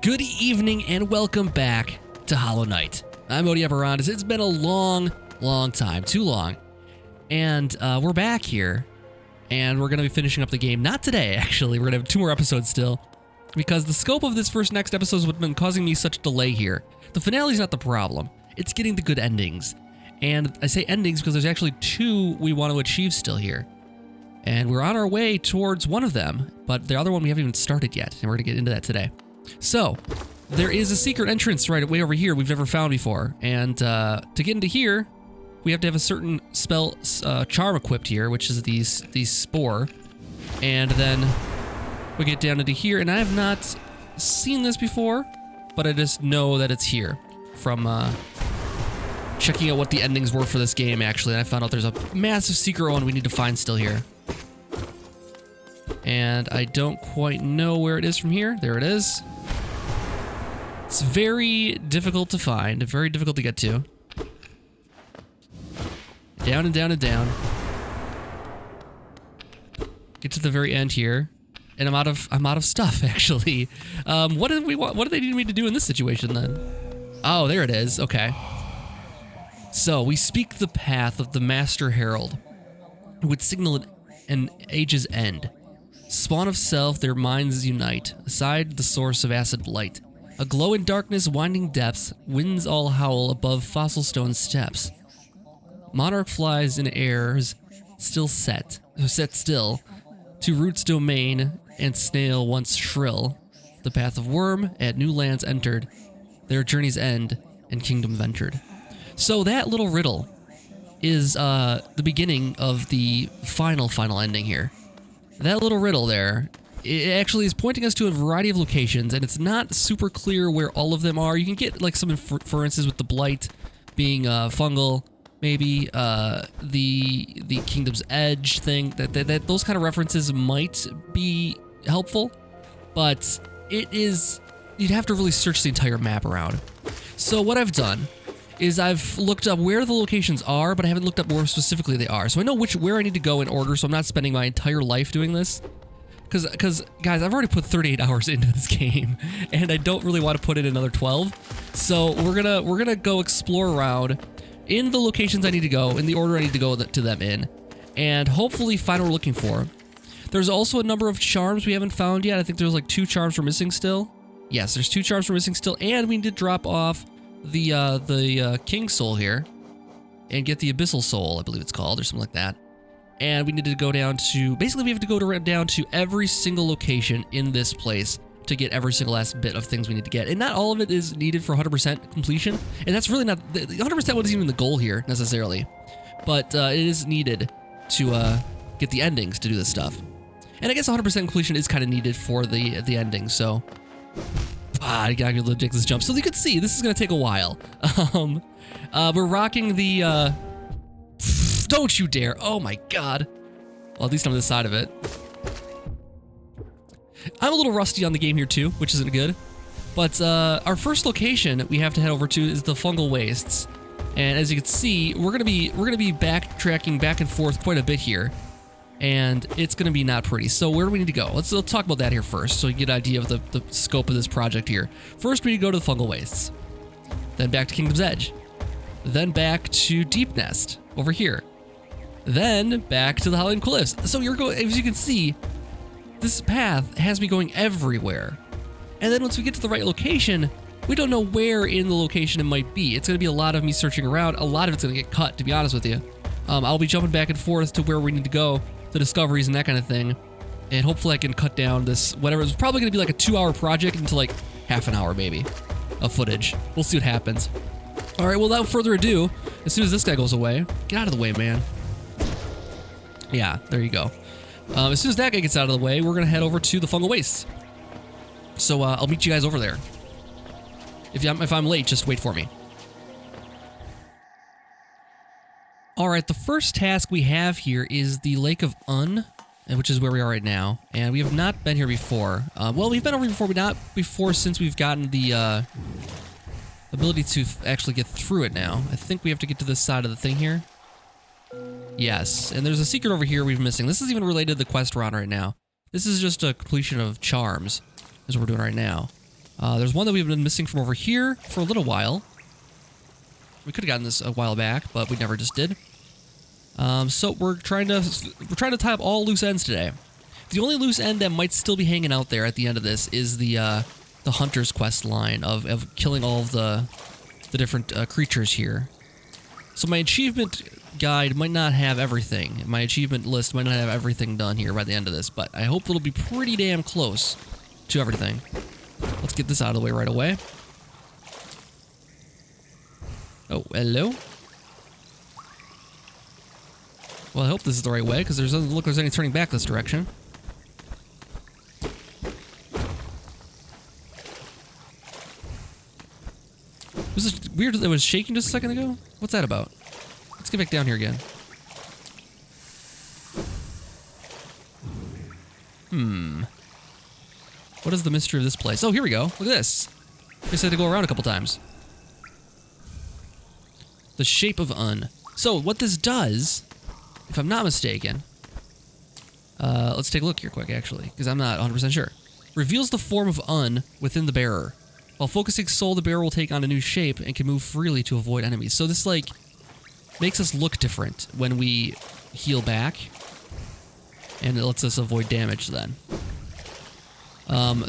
Good evening and welcome back to Hollow Knight. I'm Moody. It's been a long time, too long. And we're back here, and we're going to be finishing up the game. Not today, actually. We're going to have 2 more episodes still, because the scope of this next episode has been causing me such delay here. The finale's not the problem. It's getting the good endings. And I say endings because there's actually 2 we want to achieve still here. And we're on our way towards one of them, but the other one we haven't even started yet, and we're going to get into that today. So, there is a secret entrance right way over here we've never found before, and to get into here, we have to have a certain spell charm equipped here, which is these spore, and then we get down into here, and I have not seen this before, but I just know that it's here from checking out what the endings were for this game, actually, and I found out there's a massive secret one we need to find still here. And I don't quite know where it is from here. There it is. It's very difficult to find, very difficult to get to. Down and down and down. Get to the very end here, and I'm out of stuff actually. What do we want? What do they need me to do in this situation then? Oh, there it is. Okay. So we speak the path of the Master Herald, who would signal an age's end. Spawn of self, their minds unite, aside the source of acid light. A glow in darkness, winding depths, winds all howl above fossil stone steps. Monarch flies in airs, set still, to roots domain and snail once shrill. The path of worm, at new lands entered, their journey's end, and kingdom ventured. So that little riddle is the beginning of the final ending here. That little riddle there, it actually is pointing us to a variety of locations, and it's not super clear where all of them are. You can get like some inferences with the blight being fungal, maybe the Kingdom's Edge thing. That those kind of references might be helpful, but it is, you'd have to really search the entire map around. So what I've done is I've looked up where the locations are, but I haven't looked up where specifically they are. So I know where I need to go in order, so I'm not spending my entire life doing this. Because guys, I've already put 38 hours into this game, and I don't really want to put in another 12. So we're gonna go explore around in the locations I need to go, in the order I need to go to them in, and hopefully find what we're looking for. There's also a number of charms we haven't found yet. I think there's like 2 charms we're missing still. Yes, there's 2 charms we're missing still, and we need to drop off the King Soul here and get the Abyssal Soul, I believe it's called, or something like that. And we need to go down to, basically we have to go down to every single location in this place to get every single last bit of things we need to get. And not all of it is needed for 100% completion. And that's really not, 100% wasn't even the goal here, necessarily. But it is needed to get the endings to do this stuff. And I guess 100% completion is kind of needed for the ending, so... I gotta make this jump. So you can see, this is gonna take a while. We're rocking the, don't you dare. Oh my god. Well, at least I'm on this side of it. I'm a little rusty on the game here too, which isn't good. But our first location we have to head over to is the Fungal Wastes. And as you can see, we're gonna be backtracking back and forth quite a bit here. And it's gonna be not pretty. So where do we need to go? Let's talk about that here first, so you get an idea of the scope of this project here. First, we need to go to the Fungal Wastes. Then back to Kingdom's Edge. Then back to Deepnest, over here. Then back to the Howling Cliffs. So you're going, as you can see, this path has me going everywhere. And then once we get to the right location, we don't know where in the location it might be. It's gonna be a lot of me searching around. A lot of it's gonna get cut, to be honest with you. I'll be jumping back and forth to where we need to go, the discoveries and that kind of thing. And hopefully I can cut down this, whatever. It's probably gonna be like a 2-hour project into like half an hour maybe of footage. We'll see what happens. All right, well, without further ado, as soon as this guy goes away, get out of the way, man. Yeah, there you go. As soon as that guy gets out of the way, we're gonna head over to the Fungal Wastes. So I'll meet you guys over there. If I'm late, just wait for me. All right, the first task we have here is the Lake of Unn, which is where we are right now, and we have not been here before. Well, we've been over here before, but not before since we've gotten the ability to actually get through it now. I think we have to get to this side of the thing here. Yes, and there's a secret over here we're missing. This is even related to the quest we're on right now. This is just a completion of charms, is what we're doing right now. There's one that we've been missing from over here for a little while. We could have gotten this a while back, but we never just did. So we're trying to tie up all loose ends today. The only loose end that might still be hanging out there at the end of this is the hunter's quest line of killing all of the different creatures here. So my achievement guide might not have everything. My achievement list might not have everything done here by the end of this, but I hope it'll be pretty damn close to everything. Let's get this out of the way right away. Oh, hello. Well, I hope this is the right way, because there doesn't look like there's any turning back this direction. Was it weird that it was shaking just a second ago? What's that about? Let's get back down here again. What is the mystery of this place? Oh, here we go. Look at this. Just had to go around a couple times. The Shape of Unn. So, what this does, if I'm not mistaken, let's take a look here quick, actually, because I'm not 100% sure. Reveals the form of Unn within the bearer. While focusing soul, the bearer will take on a new shape and can move freely to avoid enemies. So this, like, makes us look different when we heal back, and it lets us avoid damage then.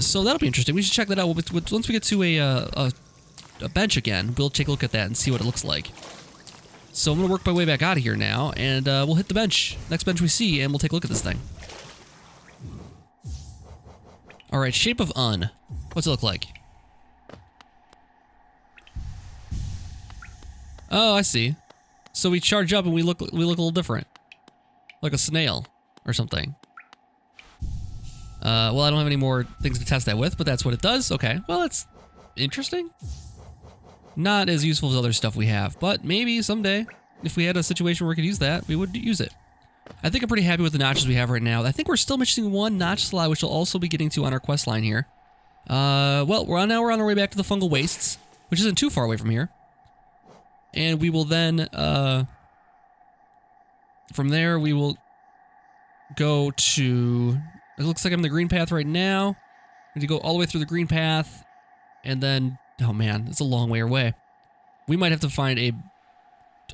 So that'll be interesting. We should check that out. Once we get to a bench again, we'll take a look at that and see what it looks like. So I'm going to work my way back out of here now, and we'll hit the bench, next bench we see, and we'll take a look at this thing. Alright, Shape of Unn. What's it look like? Oh, I see. So we charge up and we look a little different. Like a snail or something. Well, I don't have any more things to test that with, but that's what it does. Okay, well, that's interesting. Not as useful as other stuff we have, but maybe someday, if we had a situation where we could use that, we would use it. I think I'm pretty happy with the notches we have right now. I think we're still missing one notch slot, which we'll also be getting to on our quest line here. Well, now we're on our way back to the fungal wastes, which isn't too far away from here. And we will then, from there, we will go to, it looks like I'm in the green path right now. We need to go all the way through the green path, and then, oh man, it's a long way away. We might have to find a,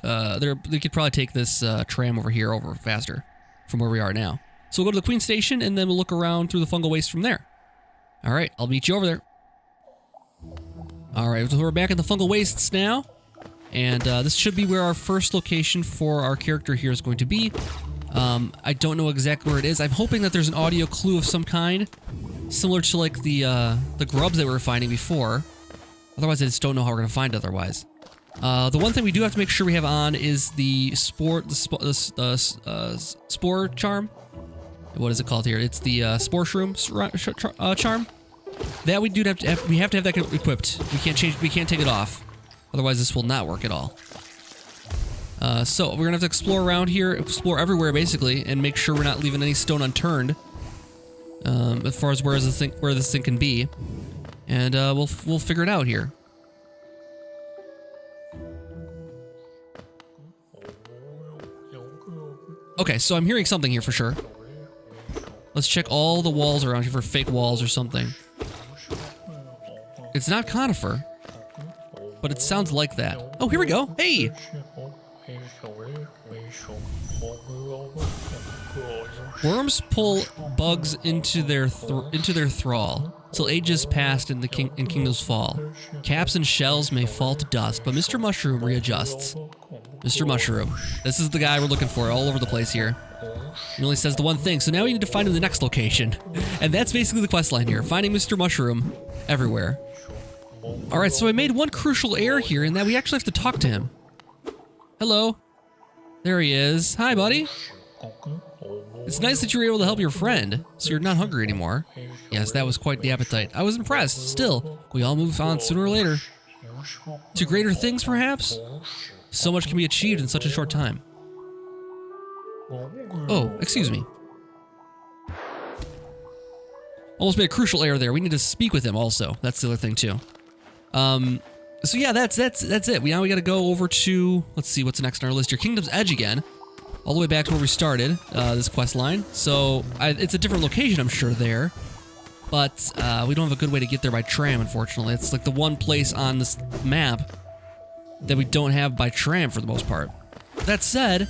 they could probably take this tram over here over faster from where we are now. So we'll go to the Queen Station, and then we'll look around through the fungal waste from there. All right, I'll meet you over there. All right, so we're back at the fungal wastes now. And this should be where our first location for our character here is going to be. I don't know exactly where it is. I'm hoping that there's an audio clue of some kind, similar to like the grubs that we were finding before. Otherwise, I just don't know how we're going to find it otherwise. The one thing we do have to make sure we have on is the spore charm. What is it called here? It's the spore shroom charm. That we do have to have. We have to have that equipped. We can't take it off. Otherwise, this will not work at all. So we're gonna have to explore around here, explore everywhere basically, and make sure we're not leaving any stone unturned. As far as where this thing can be, and we'll figure it out here. Okay, so I'm hearing something here for sure. Let's check all the walls around here for fake walls or something. It's not conifer, but it sounds like that. Oh, here we go. Hey! Worms pull bugs into their thrall till ages past in kingdoms fall. Caps and shells may fall to dust, but Mr. Mushroom readjusts. Mr. Mushroom. This is the guy we're looking for all over the place here. He only says the one thing, so now we need to find him the next location. And that's basically the quest line here, finding Mr. Mushroom everywhere. Alright, so I made one crucial error here in that we actually have to talk to him. Hello. There he is. Hi, buddy. It's nice that you were able to help your friend, so you're not hungry anymore. Yes, that was quite the appetite. I was impressed. Still, we all move on sooner or later. To greater things, perhaps? So much can be achieved in such a short time. Oh, excuse me. Almost made a crucial error there. We need to speak with him also. That's the other thing too. So yeah, that's it. Now we got to go over to, let's see what's next on our list here. Kingdom's Edge again, all the way back to where we started this quest line. So it's a different location, I'm sure there. but we don't have a good way to get there by tram, unfortunately. It's like the one place on this map that we don't have by tram for the most part. That said,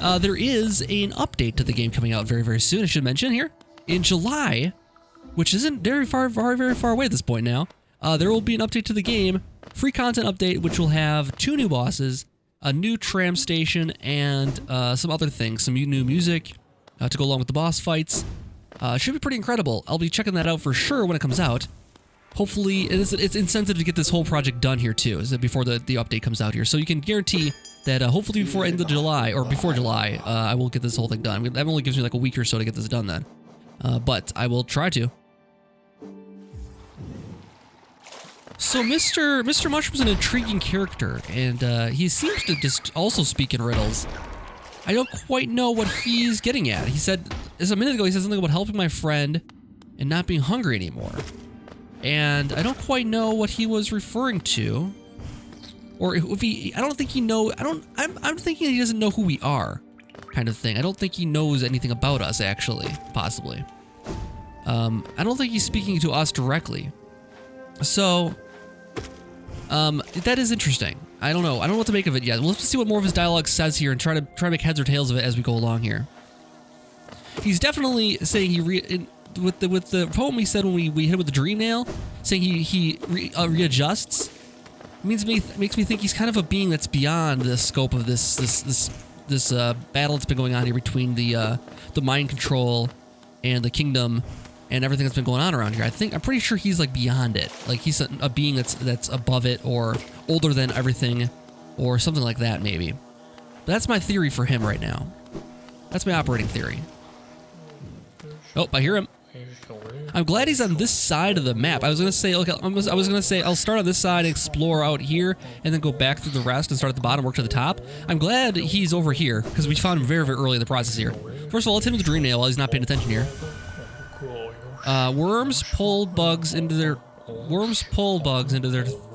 there is an update to the game coming out very, very soon, I should mention here. In July, which isn't very far away at this point now, there will be an update to the game, free content update, which will have 2 new bosses, a new tram station, and some other things, some new music to go along with the boss fights. Should be pretty incredible. I'll be checking that out for sure when it comes out. Hopefully, it's incentive to get this whole project done here too, is that before the update comes out here. So you can guarantee that hopefully before end of July, or before July, I will get this whole thing done. That only gives me like a week or so to get this done then. But I will try to. So Mr. Mushroom's an intriguing character, and he seems to just also speak in riddles. I don't quite know what he's getting at. He said, just a minute ago, he said something about helping my friend and not being hungry anymore. And I don't quite know what he was referring to. Or if I don't think he I'm thinking he doesn't know who we are, kind of thing. I don't think he knows anything about us, actually, possibly. I don't think he's speaking to us directly. So, that is interesting. I don't know. I don't know what to make of it yet. We'll have to see what more of his dialogue says here and try to make heads or tails of it as we go along here. He's definitely saying with the poem he said when we hit him with the dream nail, saying he readjusts. Makes me think he's kind of a being that's beyond the scope of this battle that's been going on here between the mind control and the kingdom and everything that's been going on around here. I'm pretty sure he's like beyond it. Like he's a being that's above it or older than everything or something like that maybe. But that's my theory for him right now. That's my operating theory. Oh, I hear him. I'm glad he's on this side of the map. I was gonna say, okay, I'll start on this side, explore out here, and then go back through the rest and start at the bottom, work to the top. I'm glad he's over here because we found him very, very early in the process here. First of all, let's hit him with the dream nail while he's not paying attention here. Worms pull bugs into their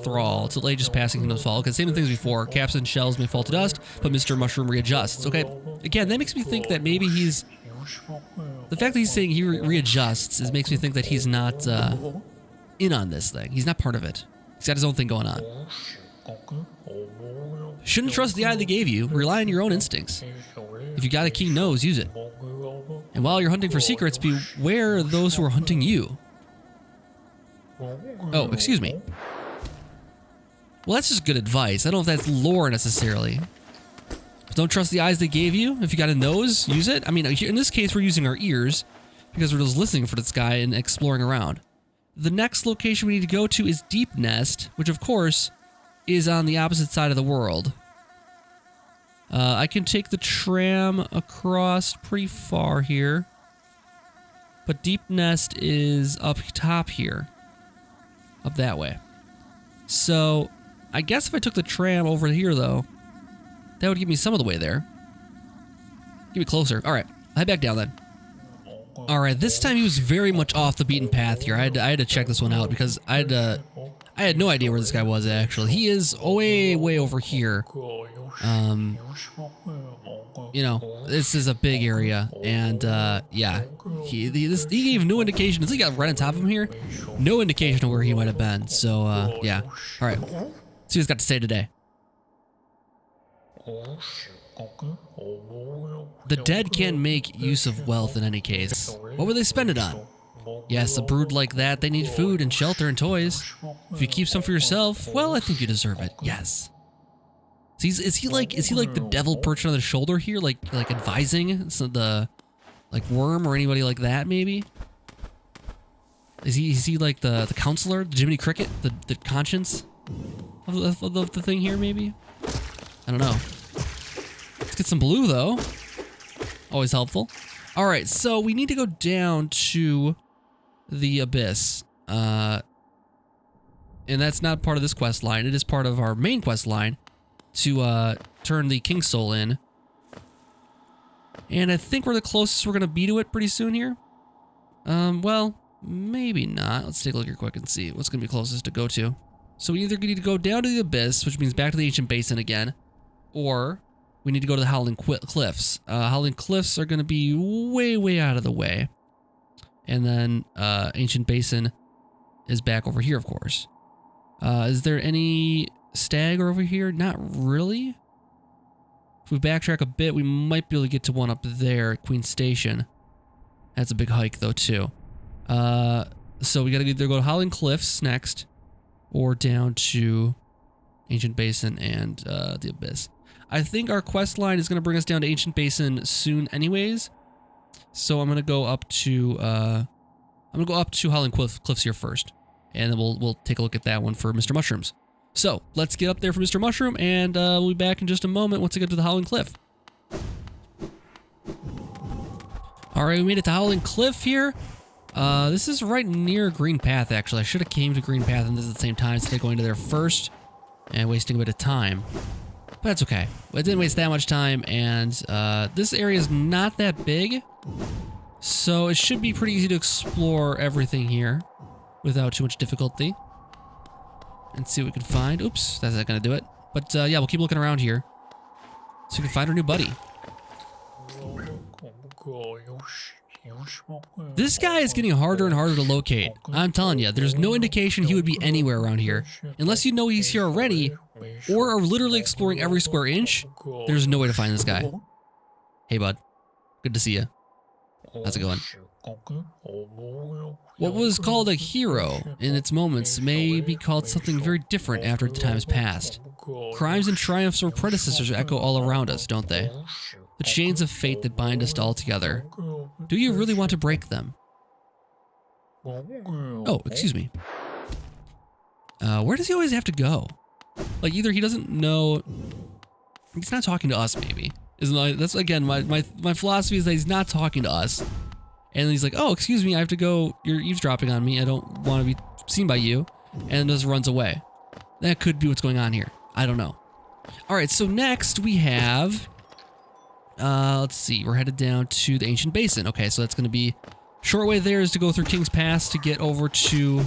thrall till ages passing kingdoms fall. Okay, same thing as before. Caps and shells may fall to dust, but Mr. Mushroom readjusts. Okay, again, that makes me think that maybe he's. The fact that he's saying he readjusts makes me think that he's not in on this thing. He's not part of it. He's got his own thing going on. Shouldn't trust the eye they gave you. Rely on your own instincts. If you got a keen nose, use it. And while you're hunting for secrets, beware those who are hunting you. Oh, excuse me. Well, that's just good advice. I don't know if that's lore necessarily. Don't trust the eyes they gave you. If you got a nose, use it. I mean, in this case, we're using our ears because we're just listening for this guy and exploring around. The next location we need to go to is Deepnest, which of course is on the opposite side of the world. I can take the tram across pretty far here, but Deepnest is up top here, up that way. So I guess if I took the tram over here though, that would get me some of the way there. Get me closer. All right, I'll head back down then. All right, this time he was very much off the beaten path here. I had to check this one out because I had no idea where this guy was actually. He is way over here. You know, this is a big area, and yeah, he gave no indication. Until he got right on top of him here, no indication of where he might have been. So yeah. All right, see what he's got to say today. The dead can't make use of wealth in any case. What would they spend it on? Yes, a brood like that, they need food and shelter and toys. If you keep some for yourself, well, I think you deserve it. Yes. So is he like the devil perched on the shoulder here, like advising the worm or anybody like that maybe? Is he like the counselor, the Jiminy Cricket, the conscience of the thing here maybe? I don't know. Let's get some blue though. Always helpful. All right, so we need to go down to the abyss, and that's not part of this quest line. It is part of our main quest line to turn the King Soul in. And I think we're the closest we're gonna be to it pretty soon here. Well, maybe not. Let's take a look here quick and see what's gonna be closest to go to. So we either need to go down to the abyss, which means back to the ancient basin again, or we need to go to the Howling Cliffs. Howling Cliffs are gonna be way out of the way. And then Ancient Basin is back over here, of course. Is there any stag over here? Not really. If we backtrack a bit, we might be able to get to one up there at Queen Station. That's a big hike, though, too. So we gotta either go to Howling Cliffs next, or down to Ancient Basin and the Abyss. I think our quest line is gonna bring us down to Ancient Basin soon, anyways. So I'm gonna go up to Howling Cliffs here first, and then we'll take a look at that one for Mr. Mushrooms. So let's get up there for Mr. Mushroom, and we'll be back in just a moment once I get to the Howling Cliff. All right, we made it to Howling Cliff here. This is right near Green Path, actually. I should have came to Green Path and this at the same time instead of going to there first and wasting a bit of time. But that's okay. I didn't waste that much time, and this area is not that big, so it should be pretty easy to explore everything here without too much difficulty. And see what we can find. Oops, that's not gonna do it. But yeah, we'll keep looking around here so we can find our new buddy. This guy is getting harder and harder to locate. I'm telling you, there's no indication he would be anywhere around here. Unless you know he's here already, or are literally exploring every square inch, there's no way to find this guy. Hey, bud. Good to see you. How's it going? What was called a hero in its moments may be called something very different after the time has passed. Crimes and triumphs of predecessors echo all around us, don't they? The chains of fate that bind us all together. Do you really want to break them? Oh, excuse me. Where does he always have to go? Like, either he doesn't know... He's not talking to us, maybe. That's, again, my philosophy is that he's not talking to us. And he's like, oh, excuse me, I have to go. You're eavesdropping on me. I don't want to be seen by you. And just runs away. That could be what's going on here. I don't know. All right, so next we have... let's see. We're headed down to the Ancient Basin. Okay, so that's going to be... Short way there is to go through King's Pass to get over to...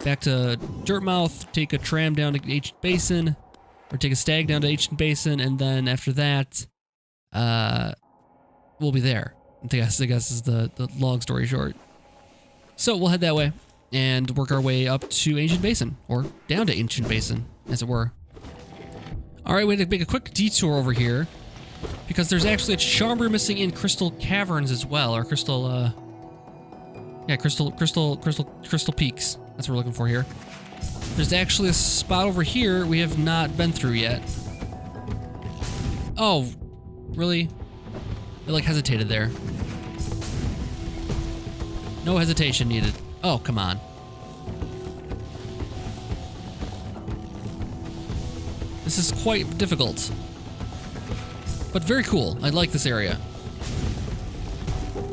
Back to Dirtmouth, take a tram down to Ancient Basin, or take a stag down to Ancient Basin, and then after that, we'll be there. I guess is the long story short. So we'll head that way and work our way up to Ancient Basin, or down to Ancient Basin, as it were. All right, we had to make a quick detour over here because there's actually a charm we're missing in Crystal Caverns as well, or Crystal Peaks. That's what we're looking for here. There's actually a spot over here we have not been through yet. Oh, really? It like hesitated there. No hesitation needed. Oh, come on. This is quite difficult. But very cool. I like this area.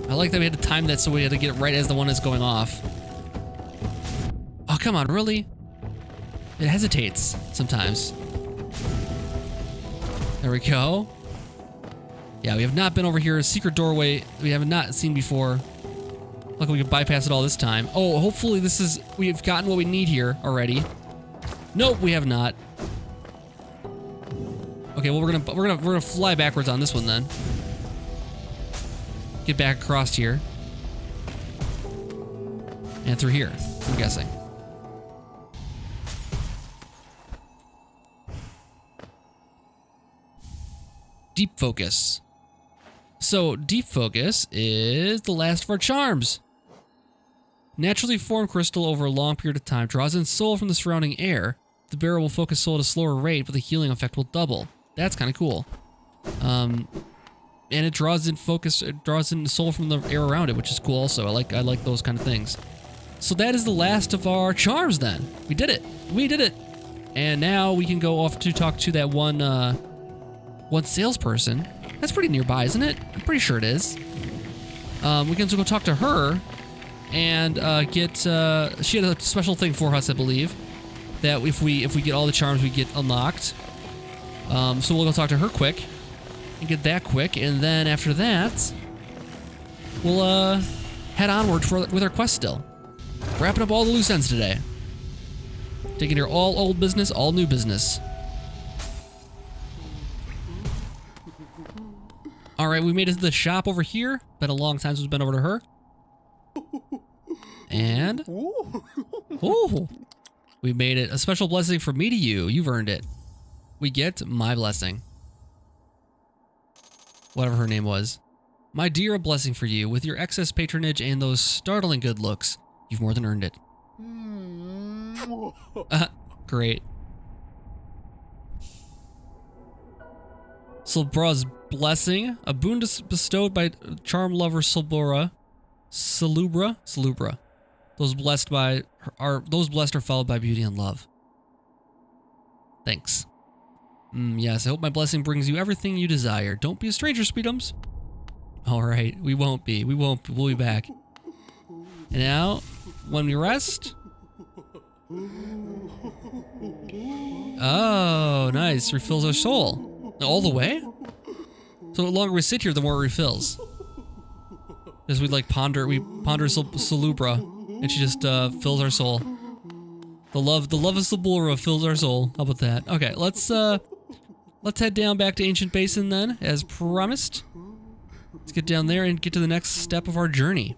I like that we had to time that so we had to get it right as the one is going off. Oh, come on, really? It hesitates sometimes. There we go. Yeah, we have not been over here. A secret doorway we have not seen before. Luckily we can bypass it all this time. Oh, hopefully we've gotten what we need here already. Nope, we have not. Okay, well we're gonna fly backwards on this one then. Get back across here. And through here, I'm guessing. Deep Focus. So, Deep Focus is the last of our charms. Naturally formed crystal over a long period of time draws in soul from the surrounding air. The bearer will focus soul at a slower rate, but the healing effect will double. That's kind of cool. And it draws in soul from the air around it, which is cool also. I like those kind of things. So that is the last of our charms then. We did it. We did it. And now we can go off to talk to that one salesperson. That's pretty nearby, isn't it? I'm pretty sure it is. We can go talk to her and get... she had a special thing for us, I believe, that if we get all the charms, we get unlocked. So we'll go talk to her quick and get that quick, and then after that, we'll head onward with our quest still. Wrapping up all the loose ends today. Taking here all old business, all new business. All right, we made it to the shop over here. Been a long time since we've been over to her. And... Ooh! We made it. A special blessing from me to you. You've earned it. We get my blessing. Whatever her name was. My dear, a blessing for you. With your excess patronage and those startling good looks, you've more than earned it. Great. Silbra's blessing, a boon bestowed by charm lover Silbura. Salubra. Those blessed are followed by beauty and love. Thanks. Yes, I hope my blessing brings you everything you desire. Don't be a stranger, Speedums. All right, we won't be. We'll be back. And now, when we rest. Oh, nice. Refills our soul. All the way? So the longer we sit here, the more it refills. As we like ponder Salubra, and she just fills our soul. The love of Salubra fills our soul. How about that? Okay, let's head down back to Ancient Basin then, as promised. Let's get down there and get to the next step of our journey.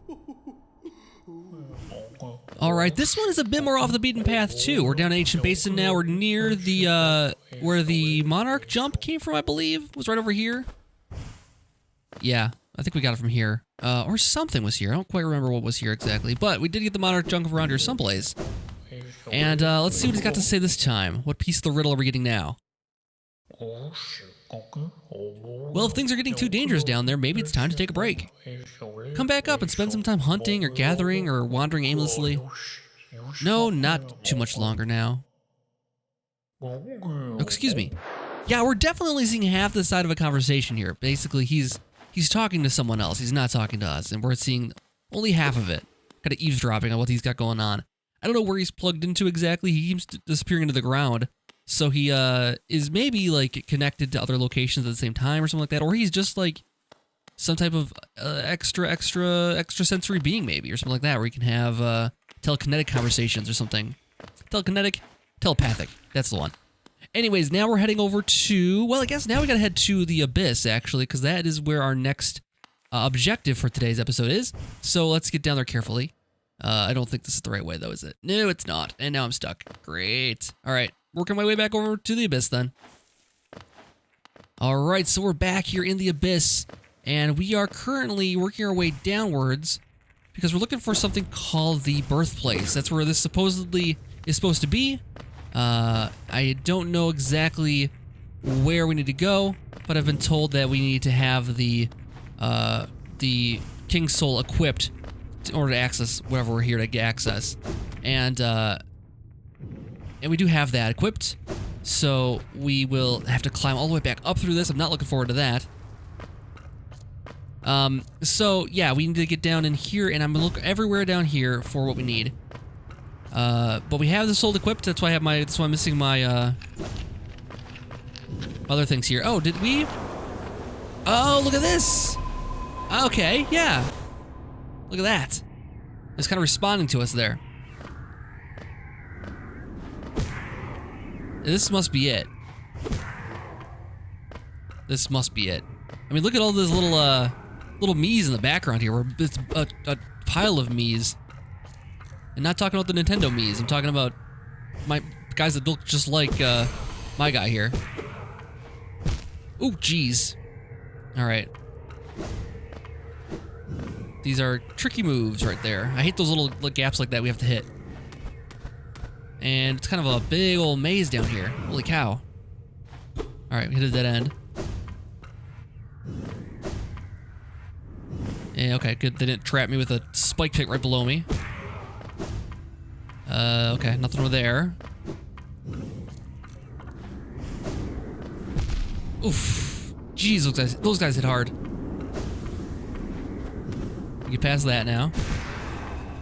All right, this one is a bit more off the beaten path too. We're down at Ancient Basin now. We're near the where the Monarch jump came from, I believe. It was right over here. Yeah, I think we got it from here. Or something was here. I don't quite remember what was here exactly, but we did get the Monarch jump around here someplace. And let's see what he's got to say this time. What piece of the riddle are we getting now? Well, if things are getting too dangerous down there, maybe it's time to take a break. Come back up and spend some time hunting or gathering or wandering aimlessly. No, not too much longer now. Oh, excuse me. Yeah, we're definitely only seeing half the side of a conversation here. Basically, he's talking to someone else. He's not talking to us, and we're seeing only half of it. Kind of eavesdropping on what he's got going on. I don't know where he's plugged into exactly. He keeps disappearing into the ground. So he is maybe like connected to other locations at the same time or something like that. Or he's just like some type of extra sensory being maybe or something like that, where he can have telekinetic conversations or something. Telepathic. That's the one. Anyways, now we're heading over to, well, I guess now we gotta head to the Abyss actually, because that is where our next objective for today's episode is. So let's get down there carefully. I don't think this is the right way though, is it? No, it's not. And now I'm stuck. Great. All right. Working my way back over to the Abyss then. All right, so we're back here in the Abyss, and we are currently working our way downwards because we're looking for something called the birthplace. That's where this supposedly is supposed to be. I don't know exactly where we need to go, but I've been told that we need to have the King's Soul equipped in order to access whatever we're here to access. And we do have that equipped, so we will have to climb all the way back up through this. I'm not looking forward to that. So yeah, we need to get down in here, and I'm gonna look everywhere down here for what we need. But we have the soul equipped. That's why that's why I'm missing my other things here. Oh, did we? Oh, look at this. Okay, yeah. Look at that. It's kind of responding to us there. This must be it. This must be it. I mean, look at all those little me's in the background here. It's a pile of me's. And not talking about the Nintendo me's. I'm talking about my guys that look just like my guy here. Ooh, jeez. All right. These are tricky moves right there. I hate those little gaps like that we have to hit. And it's kind of a big old maze down here. Holy cow. Alright, we hit a dead end. Yeah, okay, good. They didn't trap me with a spike pit right below me. Okay, nothing over there. Oof. Jeez, those guys hit hard. We get past that now.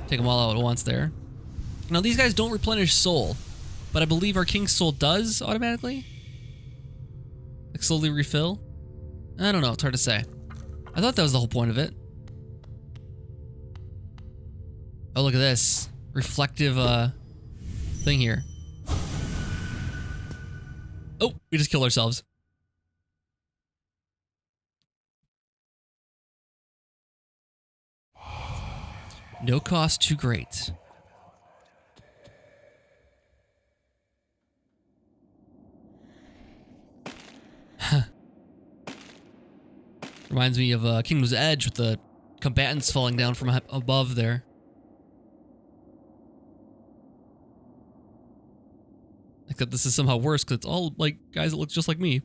Take them all out at once there. Now, these guys don't replenish soul, but I believe our King's Soul does automatically. Like, slowly refill. I don't know, it's hard to say. I thought that was the whole point of it. Oh, look at this. Reflective, thing here. Oh, we just killed ourselves. No cost too great. Reminds me of Kingdom's Edge with the combatants falling down from above there. Except this is somehow worse because it's all like guys that look just like me.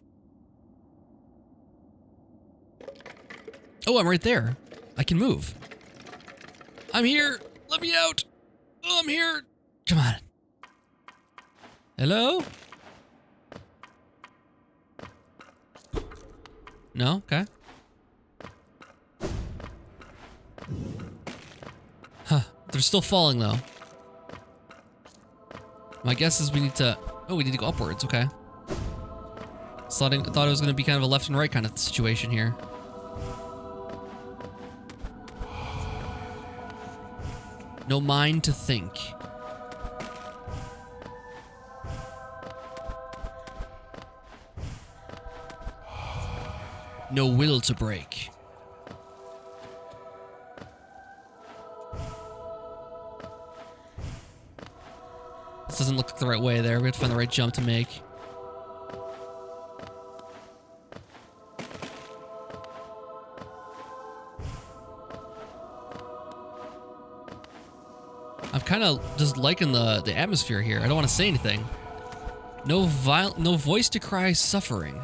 Oh, I'm right there. I can move. I'm here. Let me out. Oh, I'm here. Come on. Hello? No? Okay. Huh. They're still falling though. My guess is we need to... Oh, we need to go upwards. Okay. Thought it was going to be kind of a left and right kind of situation here. No mind to think. No will to break. This doesn't look like the right way there. We have to find the right jump to make. I'm kind of just liking the atmosphere here. I don't want to say anything. No voice to cry suffering.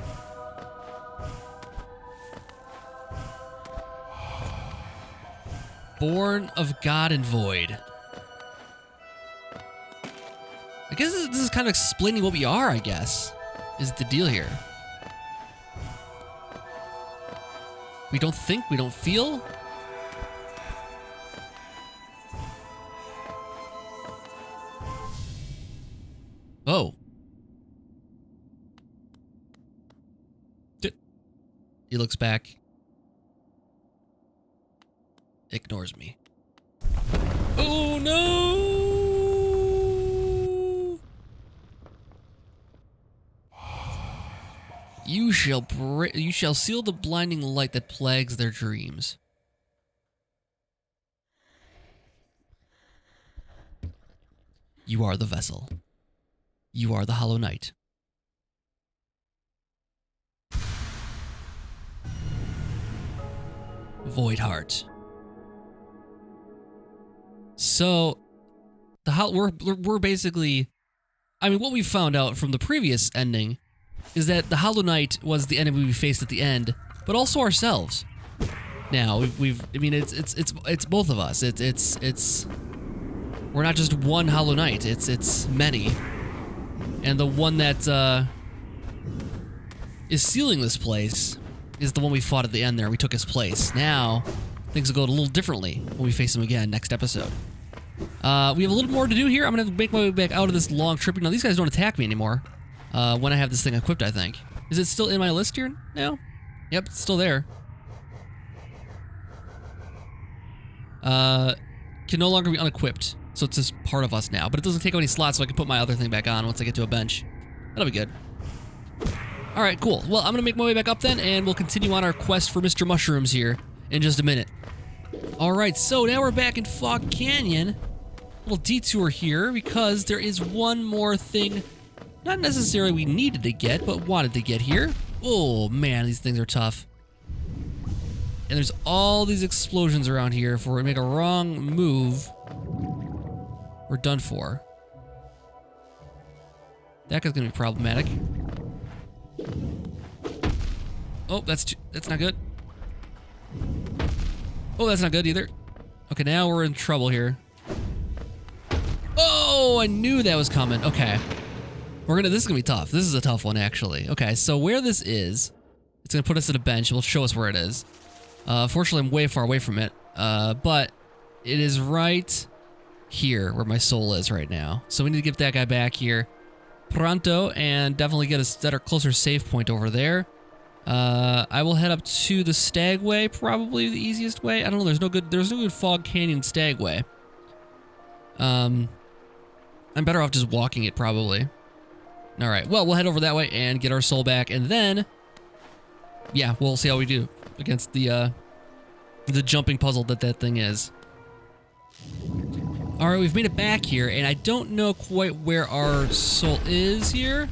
Born of God and void. I guess this is kind of explaining what we are, I guess, is the deal here. We don't think, we don't feel. Oh. He looks back. Ignores me. Oh no! You shall seal the blinding light that plagues their dreams. You are the vessel. You are the Hollow Knight. Void Heart. So, we're basically, I mean, what we found out from the previous ending is that the Hollow Knight was the enemy we faced at the end, but also ourselves. Now I mean, it's both of us. We're not just one Hollow Knight. It's many, and the one that is sealing this place is the one we fought at the end there. We took his place. Now, things will go a little differently when we face him again next episode. We have a little more to do here. I'm going to make my way back out of this long trip. Now, these guys don't attack me anymore when I have this thing equipped, I think. Is it still in my list here now? Yep, it's still there. Can no longer be unequipped. So it's just part of us now. But it doesn't take up any slots, so I can put my other thing back on once I get to a bench. That'll be good. Alright, cool. Well, I'm going to make my way back up then, and we'll continue on our quest for Mr. Mushrooms here in just a minute. Alright, so now we're back in Fog Canyon. Little detour here, because there is one more thing, not necessarily we needed to get, but wanted to get here. Oh, man, these things are tough. And there's all these explosions around here. If we make a wrong move, we're done for. That guy's gonna be problematic. Oh, that's not good. Oh, that's not good either. Okay, now we're in trouble here. Oh, I knew that was coming. Okay. This is gonna be tough. This is a tough one, actually. Okay, so where this is, it's gonna put us at a bench. It'll show us where it is. Fortunately, I'm way far away from it. But it is right here where my soul is right now. So we need to get that guy back here pronto and definitely get a better, closer save point over there. I will head up to the Stagway, probably the easiest way. I don't know, there's no good Fog Canyon Stagway. I'm better off just walking it, probably. Alright, well, we'll head over that way and get our soul back, and then, yeah, we'll see how we do against the jumping puzzle that thing is. All right, we've made it back here, and I don't know quite where our soul is here.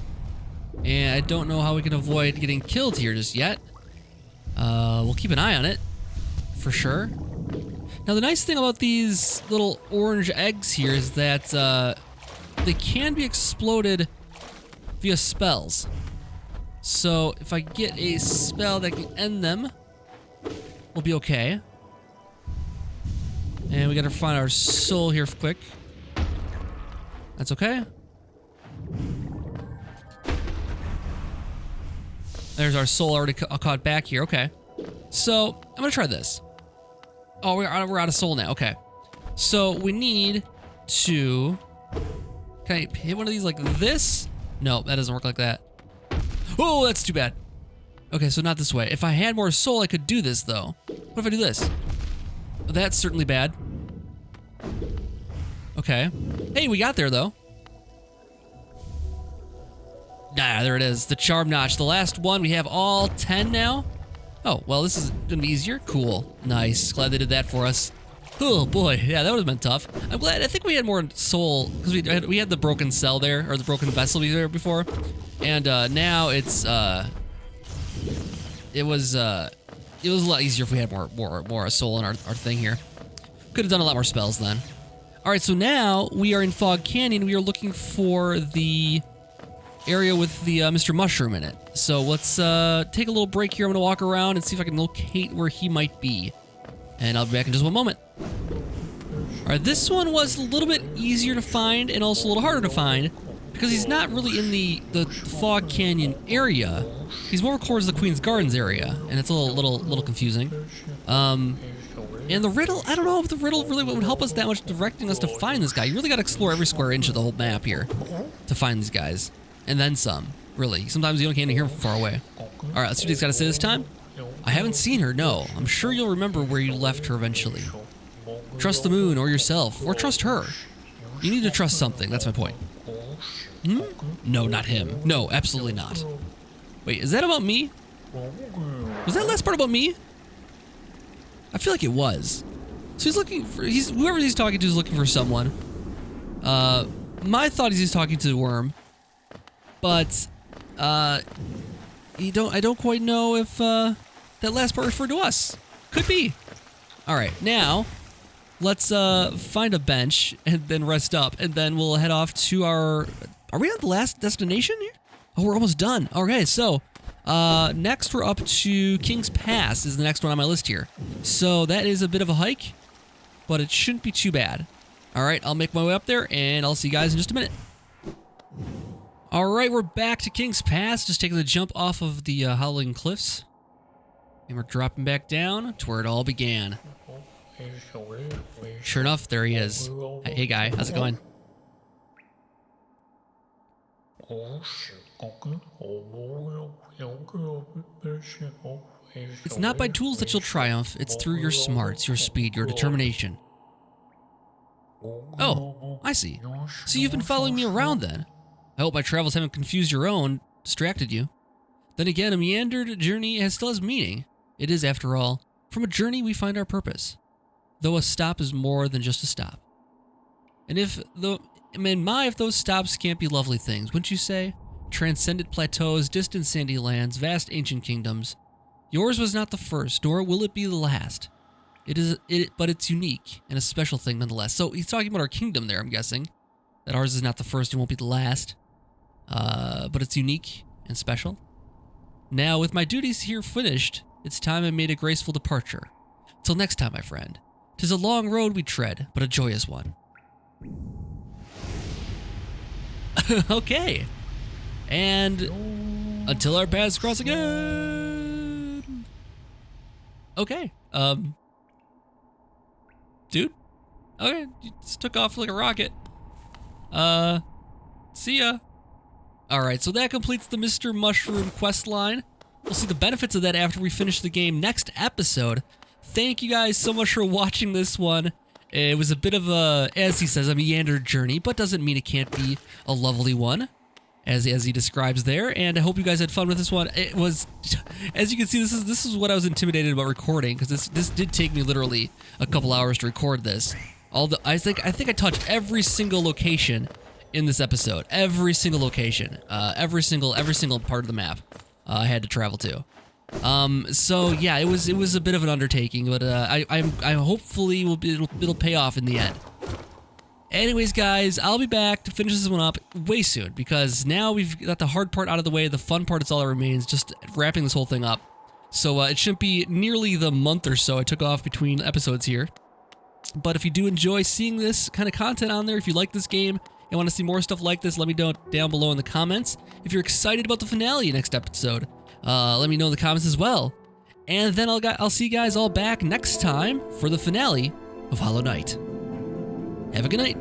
And I don't know how we can avoid getting killed here just yet. We'll keep an eye on it, for sure. Now, the nice thing about these little orange eggs here is that they can be exploded via spells. So if I get a spell that can end them, we'll be okay. And we gotta find our soul here quick. That's okay. There's our soul already caught back here. Okay. So I'm gonna try this. Oh, we're out of soul now. Okay. So we need to. Can I hit one of these like this? No, that doesn't work like that. Oh, that's too bad. Okay, so not this way. If I had more soul, I could do this though. What if I do this? That's certainly bad. Okay. Hey, we got there though. Ah, there it is. The charm notch. The last one. We have all 10 now. Oh, well, this is gonna be easier. Cool. Nice. Glad they did that for us. Oh boy, yeah, that would have been tough. I'm glad. I think we had more soul because we had the broken cell there, or the broken vessel there before, and now it's it was a lot easier if we had more soul in our thing here. Could have done a lot more spells then. All right, so now we are in Fog Canyon. We are looking for the area with the Mr. Mushroom in it. So let's take a little break here. I'm gonna walk around and see if I can locate where he might be. And I'll be back in just one moment. All right, this one was a little bit easier to find and also a little harder to find because he's not really in the Fog Canyon area. He's more towards the Queen's Gardens area, and it's a little confusing. And the riddle, I don't know if the riddle really would help us that much directing us to find this guy. You really got to explore every square inch of the whole map here to find these guys, and then some. Really, sometimes you can't hear him from far away. All right, let's see what he's got to say this time. I haven't seen her, no. I'm sure you'll remember where you left her eventually. Trust the moon or yourself, or trust her. You need to trust something, that's my point. Hmm? No, not him. No, absolutely not. Wait, is that about me? Was that last part about me? I feel like it was. So he's looking for, whoever he's talking to is looking for someone. My thought is he's talking to the worm. But, I don't quite know if, that last part referred to us. Could be. All right, now let's find a bench and then rest up, and then we'll head off to our. Are we at the last destination here? Oh, we're almost done. Okay, so next we're up to King's Pass is the next one on my list here. So that is a bit of a hike, but it shouldn't be too bad. All right, I'll make my way up there, and I'll see you guys in just a minute. All right, we're back to King's Pass, just taking the jump off of the Howling Cliffs. And we're dropping back down to where it all began. Sure enough, there he is. Hey guy, how's it going? It's not by tools that you'll triumph, it's through your smarts, your speed, your determination. Oh, I see. So you've been following me around then. I hope my travels haven't confused your own, distracted you. Then again, a meandered journey still has meaning. It is, after all, from a journey we find our purpose. Though a stop is more than just a stop. And if those stops can't be lovely things, wouldn't you say? Transcendent plateaus, distant sandy lands, vast ancient kingdoms. Yours was not the first, nor will it be the last. But it's unique and a special thing nonetheless. So he's talking about our kingdom there, I'm guessing. That ours is not the first and won't be the last. But it's unique and special. Now, with my duties here finished, it's time I made a graceful departure. Till next time, my friend. 'Tis a long road we tread, but a joyous one. Okay. And until our paths cross again. Okay. Dude. Okay, you just took off like a rocket. See ya. Alright, so that completes the Mr. Mushroom quest line. We'll see the benefits of that after we finish the game next episode. Thank you guys so much for watching this one. It was a bit of a, as he says, a meandered journey, but doesn't mean it can't be a lovely one, as he describes there. And I hope you guys had fun with this one. It was, as you can see, this is what I was intimidated about recording, because this did take me literally a couple hours to record this. I think I touched every single location in this episode. Every single location. Every single part of the map I had to travel to. So yeah, it was a bit of an undertaking, but I hopefully it'll pay off in the end. Anyways, guys, I'll be back to finish this one up way soon, because now we've got the hard part out of the way. The fun part is all that remains, just wrapping this whole thing up. So it shouldn't be nearly the month or so I took off between episodes here. But if you do enjoy seeing this kind of content on there, if you like this game and want to see more stuff like this, let me know down below in the comments. If you're excited about the finale next episode, let me know in the comments as well. And then I'll see you guys all back next time for the finale of Hollow Knight. Have a good night.